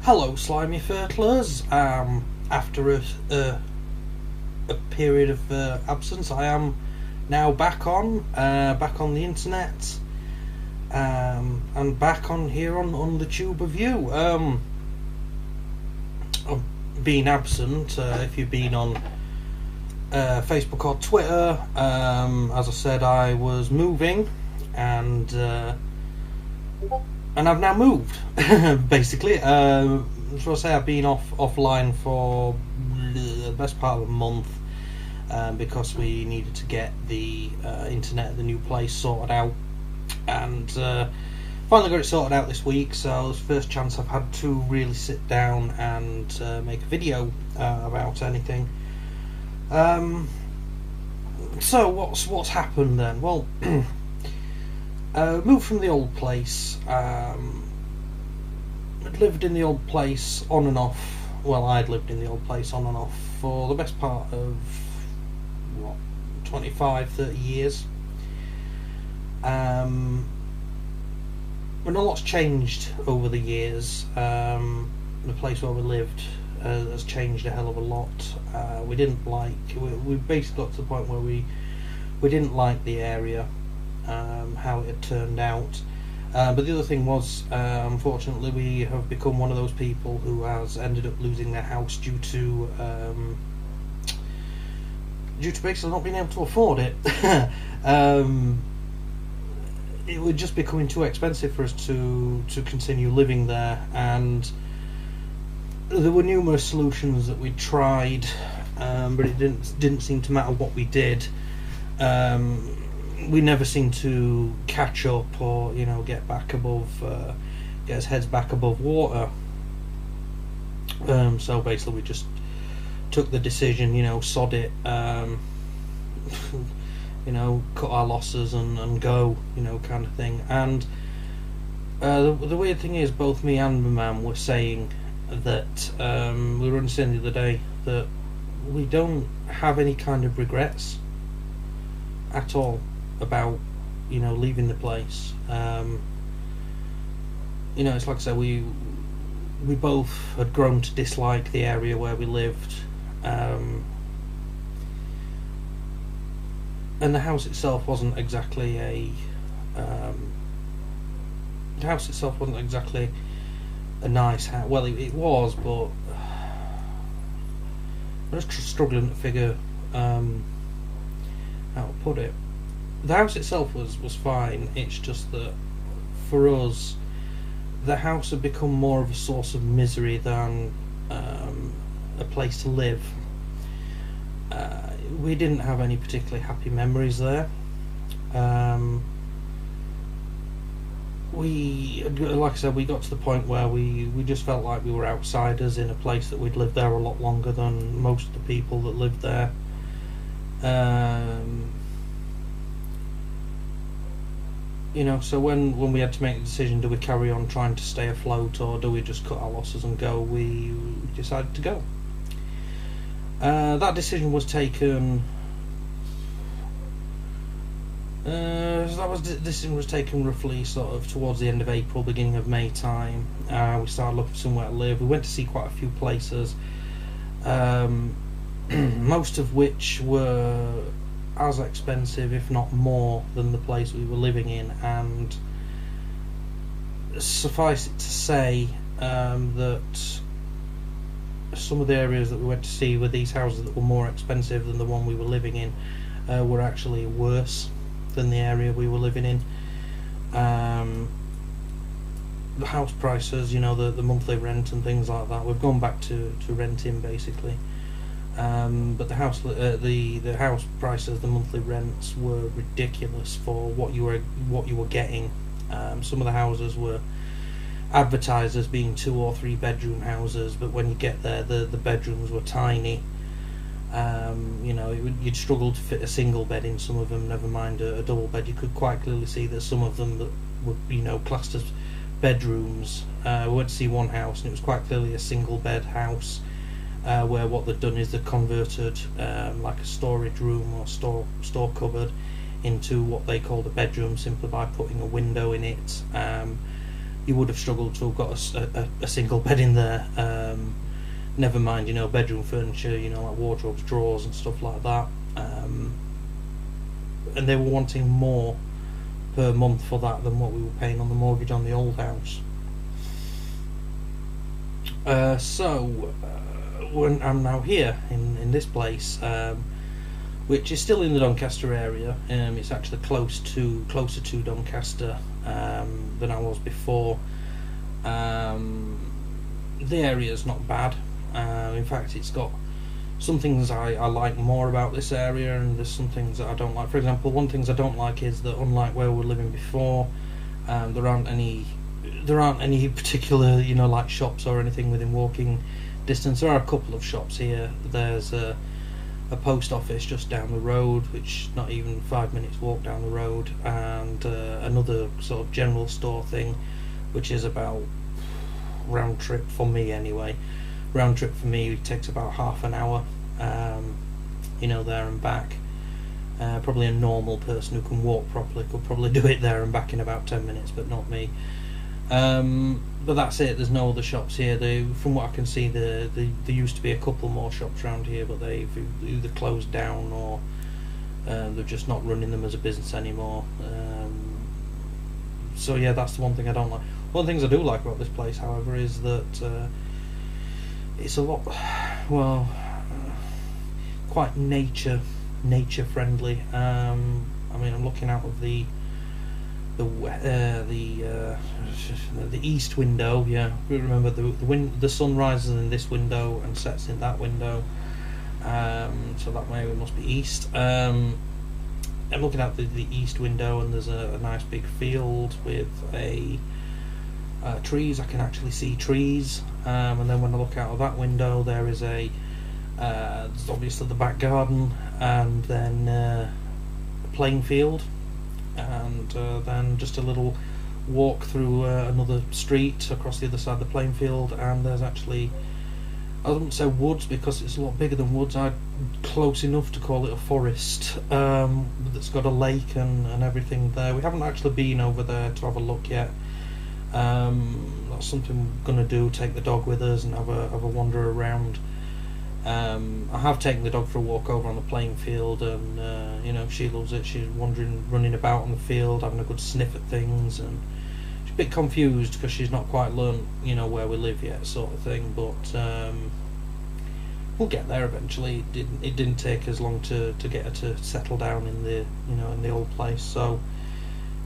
Hello, slimy fertilers. After a period of absence, I am now back on the internet, and back on here on the Tube of You. I've been absent. If you've been on Facebook or Twitter, as I said, I was moving, and I've now moved. Basically, so I say I've been offline for the best part of a month, because we needed to get the internet at the new place sorted out, and finally got it sorted out this week. So it's the first chance I've had to really sit down and make a video about anything. So what's happened then? Well, moved from the old place. I'd lived in the old place on and off. Well, I'd lived in the old place on and off for the best part of 25-30 years. And a lot's changed over the years. The place where we lived has changed a hell of a lot. We basically got to the point where we didn't like the area, how it had turned out. But the other thing was, unfortunately, we have become one of those people who has ended up losing their house due to basically not being able to afford it. It was just becoming too expensive for us to continue living there, and there were numerous solutions that we tried, but it didn't seem to matter what we did. We never seemed to catch up, or get his heads back above water. So basically, we just took the decision, sod it, cut our losses and go, kind of thing. And the weird thing is, both me and my mum were saying that we were saying the other day that we don't have any kind of regrets at all about leaving the place. It's like I said, we both had grown to dislike the area where we lived, and the house itself wasn't exactly a nice house. Well, it was, but I'm just struggling to figure how to put it. The house itself was fine. It's just that for us, the house had become more of a source of misery than a place to live. We didn't have any particularly happy memories there. Like I said, we got to the point where we just felt like we were outsiders in a place that we'd lived there a lot longer than most of the people that lived there. So when we had to make the decision, do we carry on trying to stay afloat, or do we just cut our losses and go, we decided to go. That decision was taken. Decision was taken roughly sort of towards the end of April, beginning of May time. We started looking for somewhere to live. We went to see quite a few places, most of which were as expensive, if not more, than the place we were living in. And suffice it to say that some of the areas that we went to see were these houses that were more expensive than the one we were living in, were actually worse than the area we were living in. The house prices, the monthly rent and things like that, we've gone back to renting basically. But the house prices, the monthly rents were ridiculous for what you were getting. Some of the houses were advertised as being 2 or 3 bedroom houses, but when you get there, the bedrooms were tiny. You'd struggle to fit a single bed in some of them, never mind a double bed. You could quite clearly see that some of them that were classed as bedrooms. We went to see one house, and it was quite clearly a single bed house, where what they'd done is they'd converted like a storage room or store cupboard into what they called a bedroom, simply by putting a window in it. you would have struggled to have got a single bed in there. Never mind, bedroom furniture, like wardrobes, drawers, and stuff like that. And they were wanting more per month for that than what we were paying on the mortgage on the old house. When I'm now here in this place, which is still in the Doncaster area. It's actually closer to Doncaster than I was before. The area's not bad. In fact, it's got some things I like more about this area, and there's some things that I don't like. For example, one thing I don't like is that, unlike where we were living before, there aren't any particular like shops or anything within walking distance. There are a couple of shops here. There's a post office just down the road, which not even 5 minutes walk down the road, and another sort of general store thing, which is about round trip for me anyway. Round trip for me takes about half an hour, there and back. Probably a normal person who can walk properly could probably do it there and back in about 10 minutes, but not me. But that's it. There's no other shops here. From what I can see, there used to be a couple more shops around here, but they've either closed down or they're just not running them as a business anymore. So yeah, that's the one thing I don't like. One of the things I do like about this place, however, is that it's a lot, quite nature friendly. I'm looking out of the east window. Yeah, remember the sun rises in this window and sets in that window, so that way it must be east. I'm looking out the east window, and there's a nice big field with trees. I can actually see trees, and then when I look out of that window, there is there's obviously the back garden, and then a playing field, and then just a little walk through another street across the other side of the playing field, and there's actually, I wouldn't say woods because it's a lot bigger than woods. I'm close enough to call it a forest, that's got a lake and everything there. We haven't actually been over there to have a look yet. That's something we're going to do, take the dog with us and have a wander around. I have taken the dog for a walk over on the playing field, and she loves it. She's running about on the field, having a good sniff at things, and she's a bit confused because she's not quite learned where we live yet, sort of thing. But we'll get there eventually. It didn't take as long to get her to settle down in the in the old place, so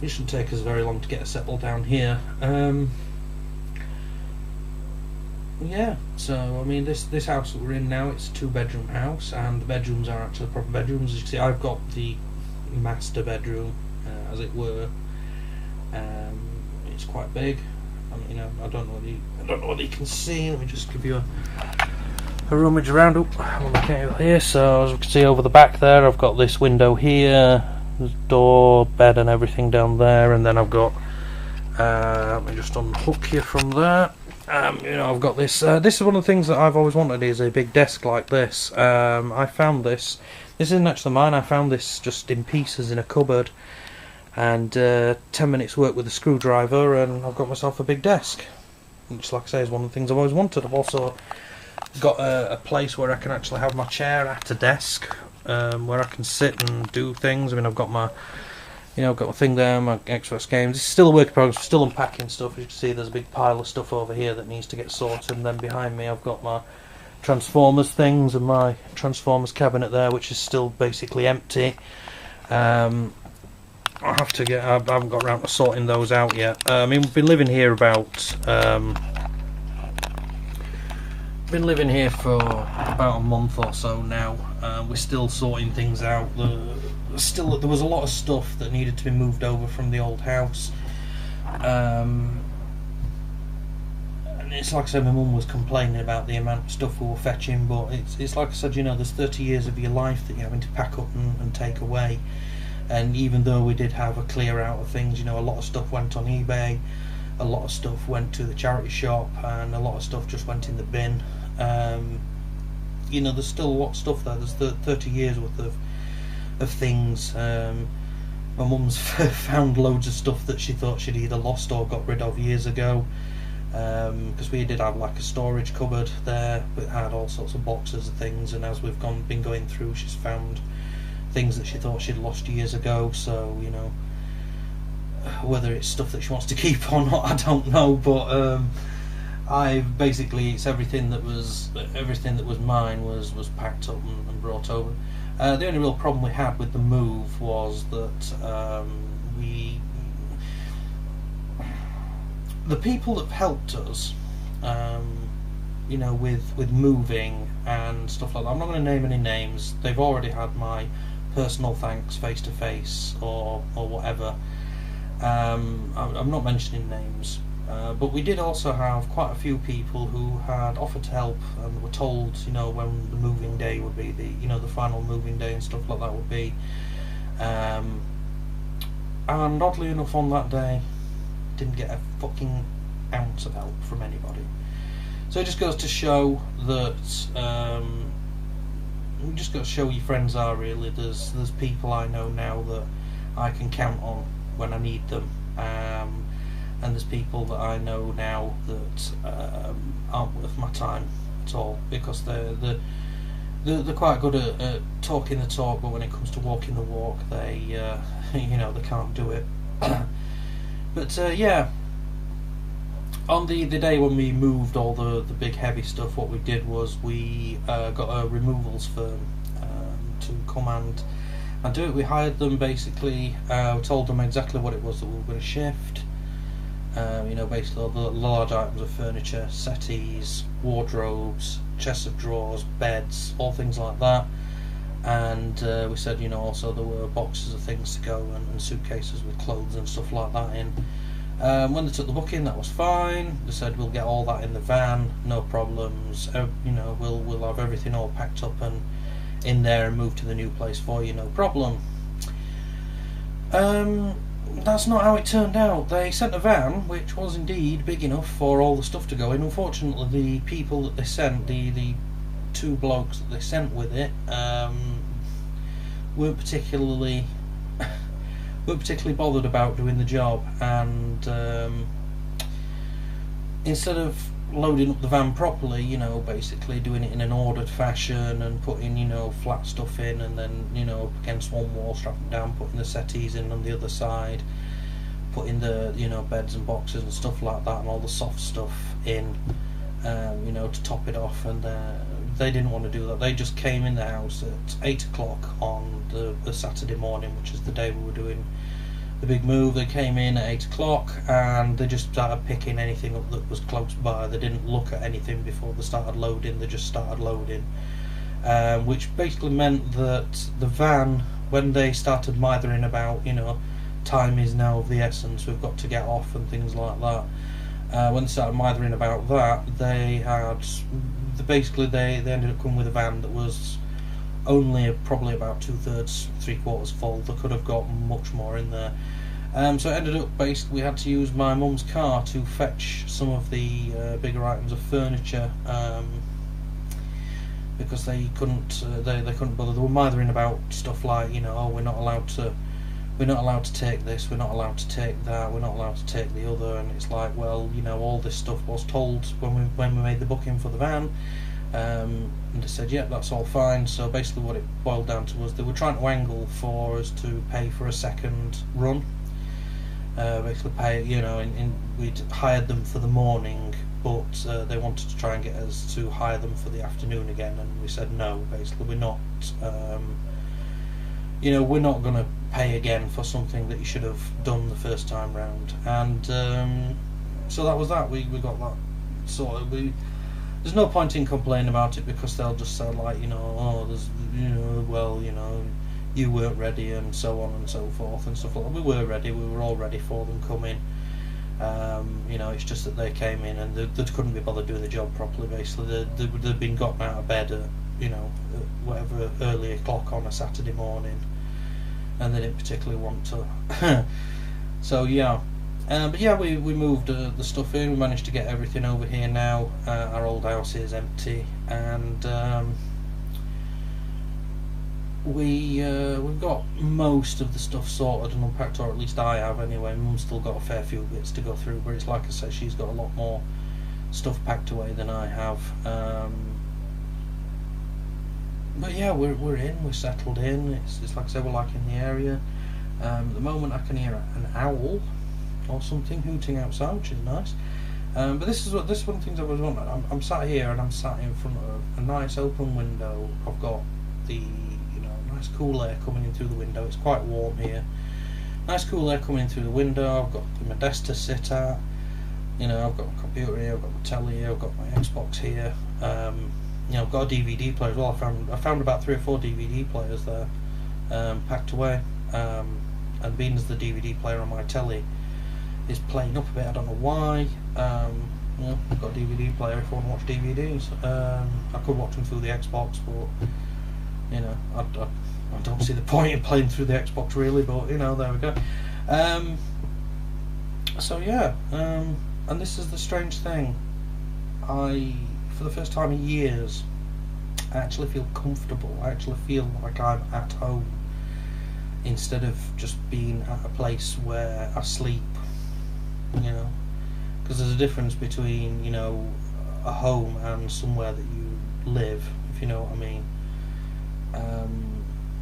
it shouldn't take us very long to get her settled down here. Yeah, so I mean, this house that we're in now, it's a 2-bedroom house, and the bedrooms are actually proper bedrooms. As you can see, I've got the master bedroom, as it were. It's quite big. I mean, I don't know whether you can see. Let me just give you a rummage around. I'm looking at here. So as you can see over the back there, I've got this window here, there's door, bed, and everything down there, and then I've got. Let me just unhook you from there. I've got this. This is one of the things that I've always wanted, is a big desk like this. I found this. This isn't actually mine. I found this just in pieces in a cupboard, and 10 minutes work with a screwdriver, and I've got myself a big desk. Which, like I say, is one of the things I've always wanted. I've also got a place where I can actually have my chair at a desk, where I can sit and do things. I mean, I've got my. I've got my thing there, my Xbox games. It's still a work in progress, I'm still unpacking stuff. As you can see, there's a big pile of stuff over here that needs to get sorted, and then behind me I've got my Transformers things and my Transformers cabinet there, which is still basically empty. I haven't got around to sorting those out yet. I mean, we've been living here for about a month or so now. We're still sorting things out. There was a lot of stuff that needed to be moved over from the old house, and it's like I said, my mum was complaining about the amount of stuff we were fetching, but it's like I said, there's 30 years of your life that you're having to pack up and take away. And even though we did have a clear out of things, a lot of stuff went on eBay, a lot of stuff went to the charity shop, and a lot of stuff just went in the bin. There's still a lot of stuff there. There's 30 years worth of things. My My mum's found loads of stuff that she thought she'd either lost or got rid of years ago, because we did have like a storage cupboard there that had all sorts of boxes of things, and as we've been going through, she's found things that she thought she'd lost years ago. So, you know, whether it's stuff that she wants to keep or not, I don't know, but I've basically, it's everything that was mine was packed up and brought over. The only real problem we had with the move was that the people that helped us, you know, with moving and stuff like that, I'm not going to name any names. They've already had my personal thanks face to face or whatever. I'm not mentioning names. But we did also have quite a few people who had offered to help and were told, you know, when the moving day would be, the final moving day and stuff like that would be. And oddly enough, on that day, didn't get a fucking ounce of help from anybody. So it just goes to show that you just got to show your friends are really. There's people I know now that I can count on when I need them. And there's people that I know now that aren't worth my time at all, because they're quite good at talking the talk, but when it comes to walking the walk, they you know, they can't do it. But yeah, on the day when we moved all the big heavy stuff, what we did was we got a removals firm to come and do it. We hired them basically. We told them exactly what it was that we were going to shift. You know, basically all the large items of furniture, settees, wardrobes, chests of drawers, beds, all things like that. And we said, you know, also there were boxes of things to go and suitcases with clothes and stuff like that in. When they took the booking, that was fine. They said we'll get all that in the van, no problems. You know, we'll have everything all packed up and in there and moved to the new place for you, no problem. That's not how it turned out. They sent a van which was indeed big enough for all the stuff to go in. Unfortunately, the people that they sent, the two blokes that they sent with it, weren't particularly bothered about doing the job, and instead of loading up the van properly, you know, basically doing it in an ordered fashion and putting, you know, flat stuff in, and then, you know, up against one wall, strapping down, putting the settees in on the other side, putting the, you know, beds and boxes and stuff like that and all the soft stuff in, you know, to top it off. And they didn't want to do that. They just came in the house at 8 o'clock on the Saturday morning, which is the day we were doing the big move. They came in at 8 o'clock and they just started picking anything up that was close by. They didn't look at anything before they started loading. They just started loading, which basically meant that the van, when they started mithering about, you know, time is now of the essence, we've got to get off and things like that, when they started mithering about that, they ended up coming with a van that was only probably about 2/3, 3/4 full. They could have got much more in there. So it ended up basically we had to use my mum's car to fetch some of the bigger items of furniture, because they couldn't bother. They were mithering about stuff like, you know, oh, we're not allowed to take this, we're not allowed to take that, we're not allowed to take the other. And it's like, well, you know, all this stuff was told when we made the booking for the van. And they said, yeah, that's all fine. So basically what it boiled down to was they were trying to angle for us to pay for a second run. Basically pay, you know, we'd hired them for the morning, but they wanted to try and get us to hire them for the afternoon again, and we said no. Basically, we're not, you know, we're not going to pay again for something that you should have done the first time round. And so that was that. We got that sorted. There's no point in complaining about it, because they'll just say, like, you know, oh, there's, you know, well, you know, you weren't ready and so on and so forth and stuff like that. We were ready. We were all ready for them coming. You know, it's just that they came in and they couldn't be bothered doing the job properly. Basically, they'd been gotten out of bed at, you know, whatever, early o'clock on a Saturday morning, and they didn't particularly want to. So yeah. But yeah, we moved the stuff in. We managed to get everything over here now. Our old house is empty, and we've got most of the stuff sorted and unpacked, or at least I have anyway. Mum's still got a fair few bits to go through, but it's like I said, she's got a lot more stuff packed away than I have. But yeah, we're settled in. It's like I said, we're liking the area. At the moment, I can hear an owl or something hooting outside, which is nice. But this is one of the things I was wondering. I'm sat here and I'm sat in front of a nice open window. I've got the nice cool air coming in through the window. It's quite warm here. Nice cool air coming in through the window. I've got my desk to sit at. I've got my computer here. I've got my telly here. I've got my Xbox here. I've got a DVD player as well. I found about 3 or 4 DVD players there, packed away. And being as the DVD player on my telly is playing up a bit, I don't know why. I've got a DVD player if I want to watch DVDs. I could watch them through the Xbox, but I don't see the point in playing through the Xbox really. But there we go. So yeah, and this is the strange thing. For the first time in years, I actually feel comfortable. I actually feel like I'm at home, instead of just being at a place where I sleep, because there's a difference between a home and somewhere that you live, if you know what I mean.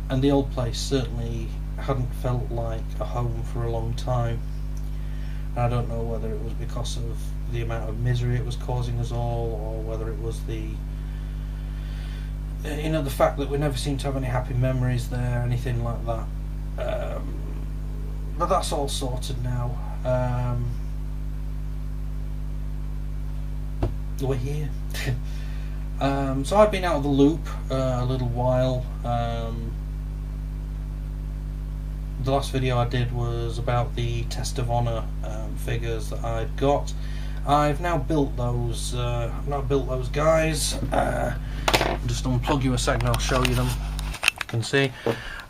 And the old place certainly hadn't felt like a home for a long time. And I don't know whether it was because of the amount of misery it was causing us all, or whether it was the fact that we never seem to have any happy memories there, anything like that. But that's all sorted now. We're here. So I've been out of the loop a little while. The last video I did was about the Test of Honor figures that I've got. I've now built those. Guys. Just unplug you a second. I'll show you them. You can see.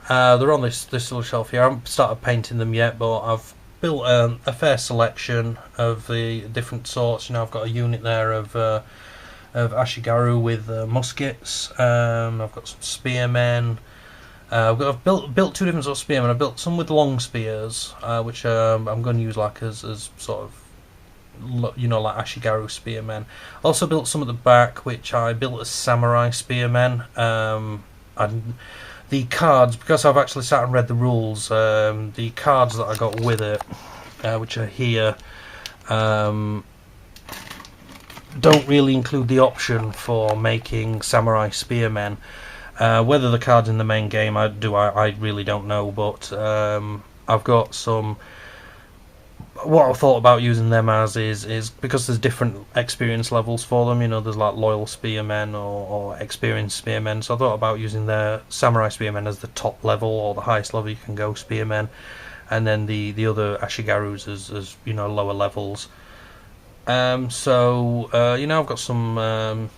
They're on this little shelf here. I haven't started painting them yet, but I've built a fair selection of the different sorts. I've got a unit there of Ashigaru with muskets. I've got some spearmen. I've built 2 different sorts of spearmen. I've built some with long spears, which I'm going to use as sort of like Ashigaru spearmen. Also built some at the back, which I built as samurai spearmen. And the cards, because I've actually sat and read the rules, the cards that I got with it, which are here, don't really include the option for making samurai spearmen. Whether the cards in the main game I really don't know, but I've got some. What I thought about using them as is because there's different experience levels for them. There's like loyal spearmen or experienced spearmen. So I thought about using their samurai spearmen as the top level, or the highest level you can go spearmen, and then the other Ashigarus as lower levels. So I've got some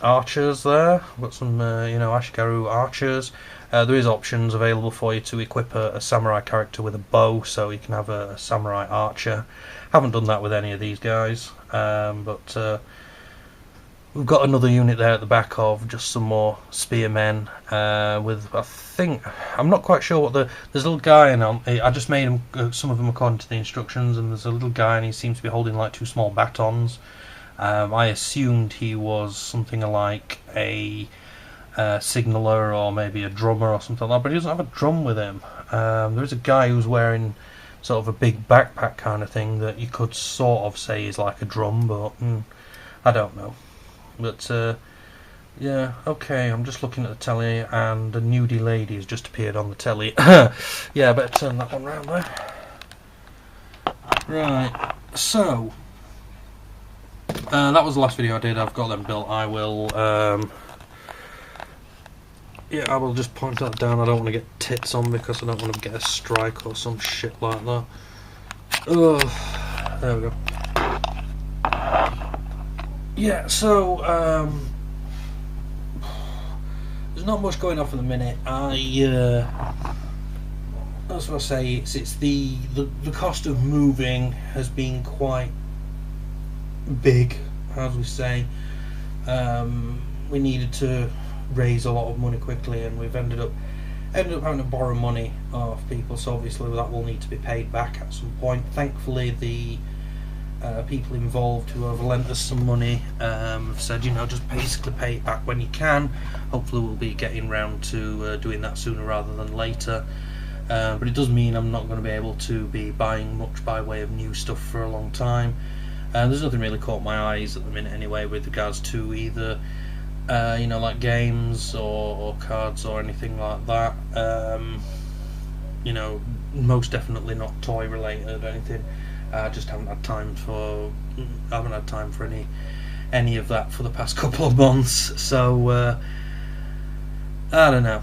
archers there. I've got some Ashigaru archers. There is options available for you to equip a samurai character with a bow, so you can have a samurai archer. Haven't done that with any of these guys, but we've got another unit there at the back of just some more spearmen. With I'm not quite sure what there's a little guy in them. I just made them, some of them according to the instructions, and there's a little guy and he seems to be holding like 2 small batons. I assumed he was something like a signaller or maybe a drummer or something like that, but he doesn't have a drum with him. There's a guy who's wearing sort of a big backpack kind of thing that you could sort of say is like a drum, but I don't know. But yeah, okay, I'm just looking at the telly and a nudie lady has just appeared on the telly. Yeah, I better turn that one round there. Right, so that was the last video I did. I've got them built. I will I will just point that down. I don't want to get tits on because I don't want to get a strike or some shit like that. Oh, there we go. Yeah, so there's not much going on for the minute. That's what I say. It's the cost of moving has been quite big, as we say. We needed to raise a lot of money quickly, and we've ended up ended up having to borrow money off people, so obviously that will need to be paid back at some point. Thankfully, the people involved who have lent us some money have said, you know, just basically pay it back when you can. Hopefully we'll be getting round to doing that sooner rather than later. But it does mean I'm not going to be able to be buying much by way of new stuff for a long time. There's nothing really caught my eyes at the minute anyway with regards to either you know, like games or cards or anything like that. You know, most definitely not toy related or anything. I just haven't had time for any of that for the past couple of months. So I don't know.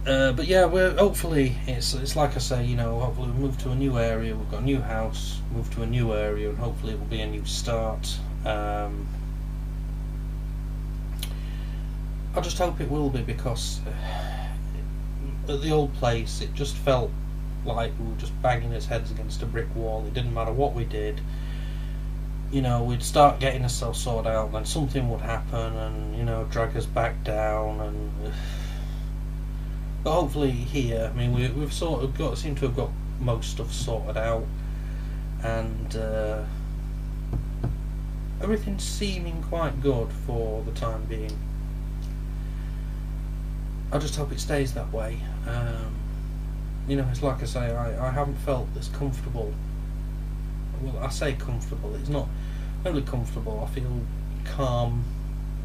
But yeah, we're hopefully it's like I say, you know, hopefully we move to a new area. We've got a new house, move to a new area, and hopefully it will be a new start. I just hope it will be, because at the old place it just felt like we were just banging his heads against a brick wall. It didn't matter what we did, you know, we'd start getting ourselves sorted out, then something would happen and, you know, drag us back down. And but hopefully here, I mean, we've sort of seem to have got most stuff sorted out, and everything's seeming quite good for the time being. I just hope it stays that way. You know, it's like I say, I haven't felt this comfortable. Well, I say comfortable, it's not really comfortable. I feel calm,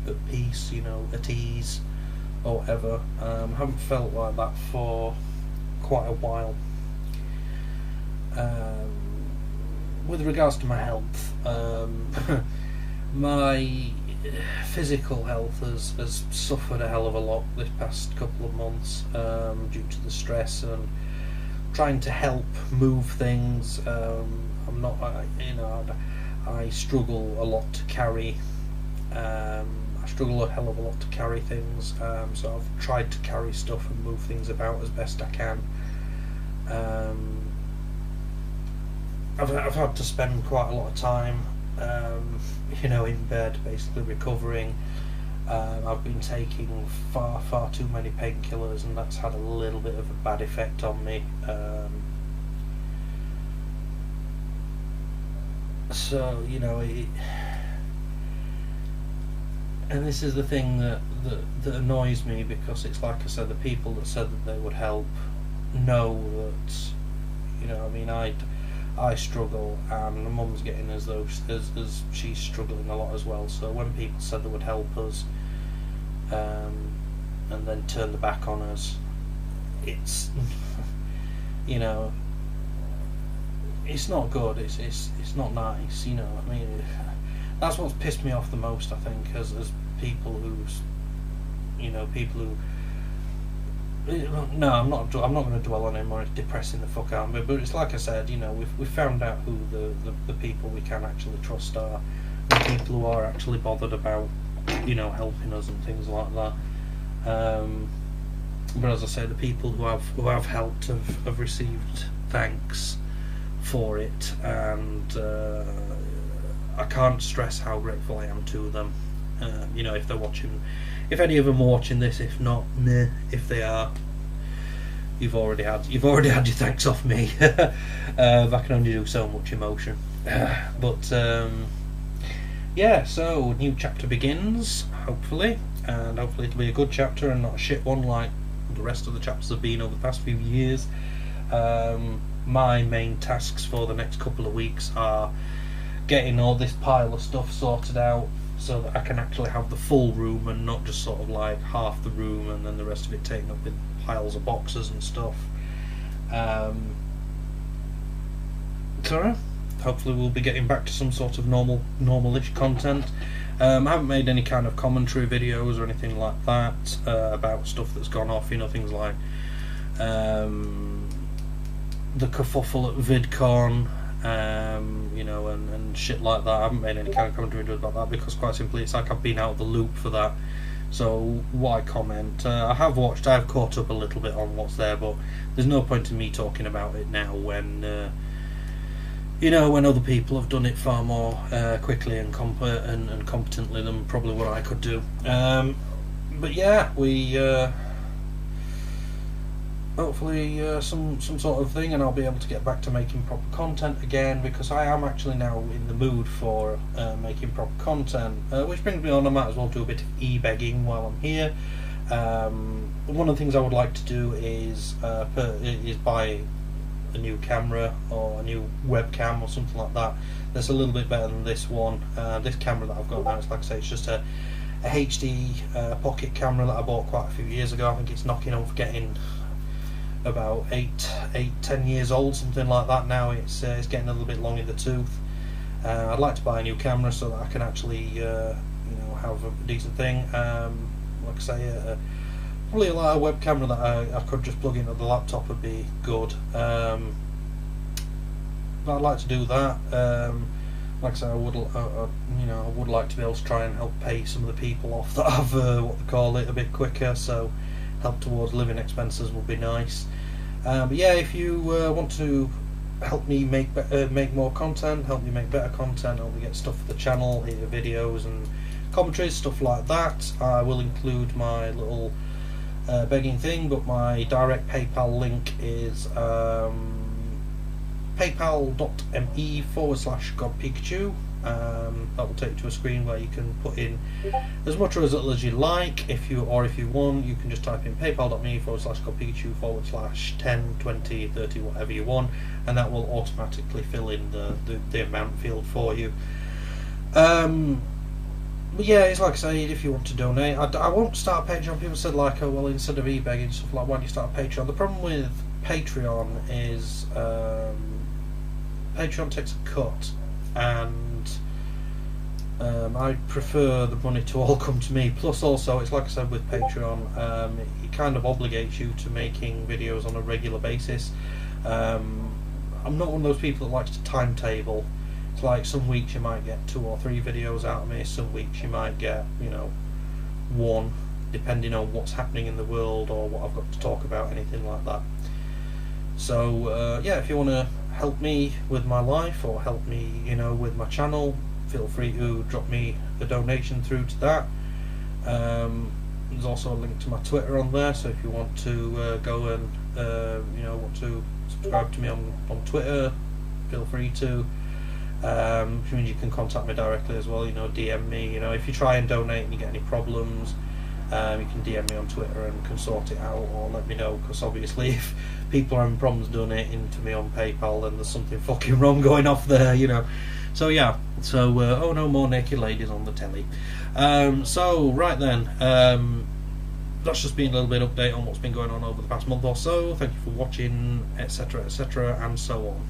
at peace, you know, at ease, or whatever. I haven't felt like that for quite a while. With regards to my health, my physical health has suffered a hell of a lot this past couple of months, due to the stress and trying to help move things. I'm not, you know, I struggle a lot to carry. I struggle a hell of a lot to carry things. So I've tried to carry stuff and move things about as best I can. I've had to spend quite a lot of time, you know, in bed, basically recovering. I've been taking far too many painkillers, and that's had a little bit of a bad effect on me. So, you know, and this is the thing that annoys me, because it's like I said, the people that said that they would help know that, you know, I mean, I struggle, and my mum's getting as though as she's struggling a lot as well. So when people said they would help us, and then turn the back on us, it's, you know, it's not good. It's not nice. You know, I mean, that's what's pissed me off the most, I think, as people who's, you know, people who. No, I'm not going to dwell on him, or it's depressing the fuck out of me. But it's like I said, you know, we've found out who the people we can actually trust are, the people who are actually bothered about, you know, helping us and things like that. But as I say, the people who have helped have received thanks for it, and I can't stress how grateful I am to them. You know, if they're watching. If any of them are watching this, if not, meh. If they are, you've already had your thanks off me. I can only do so much emotion. But yeah, so new chapter begins, hopefully, and hopefully it'll be a good chapter and not a shit one like the rest of the chapters have been over the past few years. My main tasks for the next couple of weeks are getting all this pile of stuff sorted out, so that I can actually have the full room and not just sort of like half the room and then the rest of it taken up with piles of boxes and stuff. So hopefully we'll be getting back to some sort of normal-ish content. I haven't made any kind of commentary videos or anything like that about stuff that's gone off, you know, things like the kerfuffle at VidCon, you know, and shit like that. I haven't made any kind of commentary videos about that, because quite simply it's like I've been out of the loop for that, so why comment? I have caught up a little bit on what's there, but there's no point in me talking about it now when you know, when other people have done it far more quickly and competently than probably what I could do. But yeah, hopefully some sort of thing, and I'll be able to get back to making proper content again, because I am actually now in the mood for making proper content, which brings me on, I might as well do a bit of e-begging while I'm here. One of the things I would like to do is buy a new camera or a new webcam or something like that that's a little bit better than this one. This camera that I've got now, it's like I say, it's just a HD pocket camera that I bought quite a few years ago. I think it's knocking on for getting about 10 years old, something like that now. It's getting a little bit long in the tooth. I'd like to buy a new camera so that I can actually have a decent thing. Like I say, probably a web camera that I could just plug into the laptop would be good. But I'd like to do that. Like I say, I would like to be able to try and help pay some of the people off that have what they call it a bit quicker. So help towards living expenses would be nice. But yeah, if you want to help me make more content, help me make better content, help me get stuff for the channel, here videos and commentaries, stuff like that, I will include my little begging thing. But my direct PayPal link is paypal.me/godpikachu. That will take you to a screen where you can put in as much or as little as you like. If you want, you can just type in paypal.me/godpikachu/10, 20, 30, whatever you want, and that will automatically fill in the amount field for you. But yeah, it's like I say, if you want to donate, I won't start a Patreon. People said like, oh well, instead of e-begging stuff like, why don't you start a Patreon? The problem with Patreon is Patreon takes a cut, and I prefer the money to all come to me. Plus also, it's like I said with Patreon, it kind of obligates you to making videos on a regular basis. I'm not one of those people that likes to timetable. It's like some weeks you might get 2 or 3 videos out of me, some weeks you might get, one, depending on what's happening in the world or what I've got to talk about, anything like that. So yeah, if you want to help me with my life or help me with my channel, feel free to drop me a donation through to that. There's also a link to my Twitter on there, so if you want to go and want to subscribe to me on Twitter, feel free to. Which means you can contact me directly as well, DM me. If you try and donate and you get any problems, you can DM me on Twitter and can sort it out, or let me know, because obviously if people are having problems donating to me on PayPal, then there's something fucking wrong going off there, So yeah, so oh no more naked ladies on the telly. So right then, that's just been a little bit update on what's been going on over the past month or so. Thank you for watching, etc., etc., and so on.